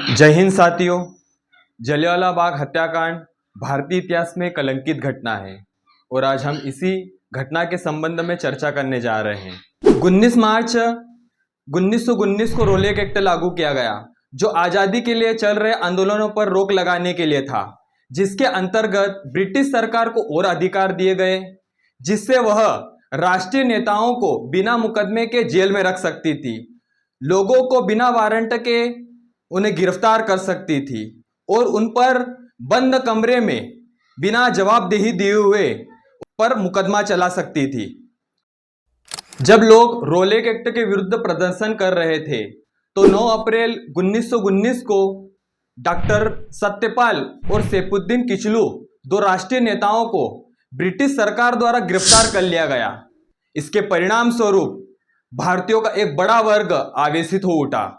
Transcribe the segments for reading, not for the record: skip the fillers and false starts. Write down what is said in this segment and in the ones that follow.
जय हिंद साथियों। जलियांवाला बाग हत्याकांड भारतीय इतिहास में कलंकित घटना है और आज हम इसी घटना के संबंध में चर्चा करने जा रहे हैं। 19 मार्च 1919 को रोलेक एक्ट लागू किया गया, जो आज़ादी के लिए चल रहे आंदोलनों पर रोक लगाने के लिए था, जिसके अंतर्गत ब्रिटिश सरकार को और अधिकार दिए गए, जिससे वह राष्ट्रीय नेताओं को बिना मुकदमे के जेल में रख सकती थी, लोगों को बिना वारंट के उन्हें गिरफ्तार कर सकती थी और उन पर बंद कमरे में बिना जवाबदेही दिए हुए पर मुकदमा चला सकती थी। जब लोग रोलेक एक्ट के विरुद्ध प्रदर्शन कर रहे थे तो 9 अप्रैल 1919 को डॉक्टर सत्यपाल और सैफुद्दीन किचलू, दो राष्ट्रीय नेताओं को ब्रिटिश सरकार द्वारा गिरफ्तार कर लिया गया। इसके परिणाम स्वरूप भारतीयों का एक बड़ा वर्ग आवेशित हो उठा।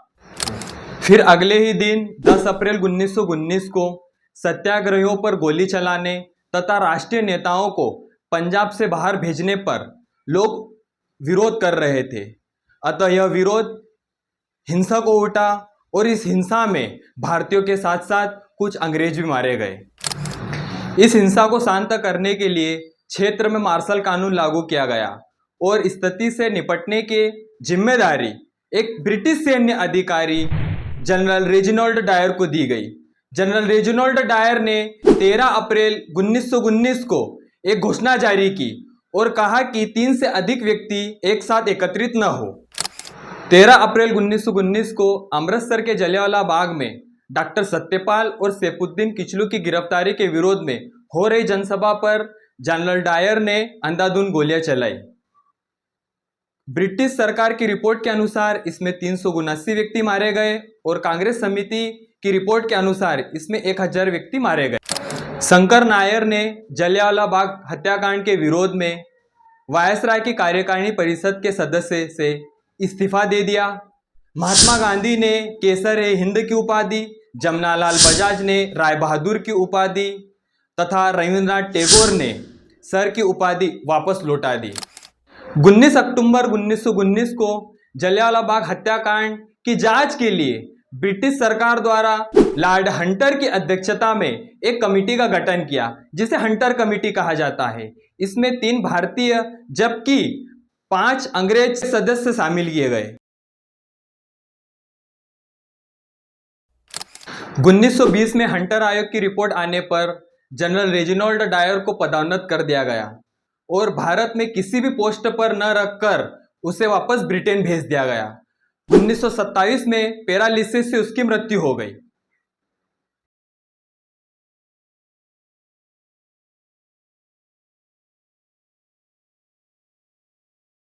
फिर अगले ही दिन 10 अप्रैल 1919 को सत्याग्रहियों पर गोली चलाने तथा राष्ट्रीय नेताओं को पंजाब से बाहर भेजने पर लोग विरोध कर रहे थे। अतः यह विरोध हिंसक हो उठा और इस हिंसा में भारतीयों के साथ साथ कुछ अंग्रेज भी मारे गए। इस हिंसा को शांत करने के लिए क्षेत्र में मार्शल कानून लागू किया गया और स्थिति से निपटने की जिम्मेदारी एक ब्रिटिश सैन्य अधिकारी जनरल रेजिनाल्ड डायर को दी गई। जनरल रेजिनाल्ड डायर ने 13 अप्रैल 1919 को एक घोषणा जारी की और कहा कि 3 से अधिक व्यक्ति एक साथ एकत्रित न हो। 13 अप्रैल 1919 को अमृतसर के जलियांवाला बाग में डॉक्टर सत्यपाल और सैफुद्दीन किचलू की गिरफ्तारी के विरोध में हो रही जनसभा पर जनरल डायर ने अंधाधुंध गोलियां चलाई। ब्रिटिश सरकार की रिपोर्ट के अनुसार इसमें 379 व्यक्ति मारे गए और कांग्रेस समिति की रिपोर्ट के अनुसार इसमें 1000 व्यक्ति मारे गए। शंकर नायर ने जलियांवाला बाग हत्याकांड के विरोध में वायसराय की कार्यकारिणी परिषद के सदस्य से इस्तीफा दे दिया। महात्मा गांधी ने केसर-ए-हिंद की उपाधि, जमनालाल बजाज ने राय बहादुर की उपाधि तथा रविंद्रनाथ टैगोर ने सर की उपाधि वापस लौटा दी। 19 अक्टूबर 1919 को जलियांवाला बाग हत्याकांड की जांच के लिए ब्रिटिश सरकार द्वारा लॉर्ड हंटर की अध्यक्षता में एक कमेटी का गठन किया, जिसे हंटर कमेटी कहा जाता है। इसमें 3 भारतीय जबकि 5 अंग्रेज सदस्य शामिल किए गए। 1920 में हंटर आयोग की रिपोर्ट आने पर जनरल रेजिनाल्ड डायर को पदोन्नत कर दिया गया और भारत में किसी भी पोस्ट पर न रखकर उसे वापस ब्रिटेन भेज दिया गया। 1927 में पैरालिसिस से उसकी मृत्यु हो गई।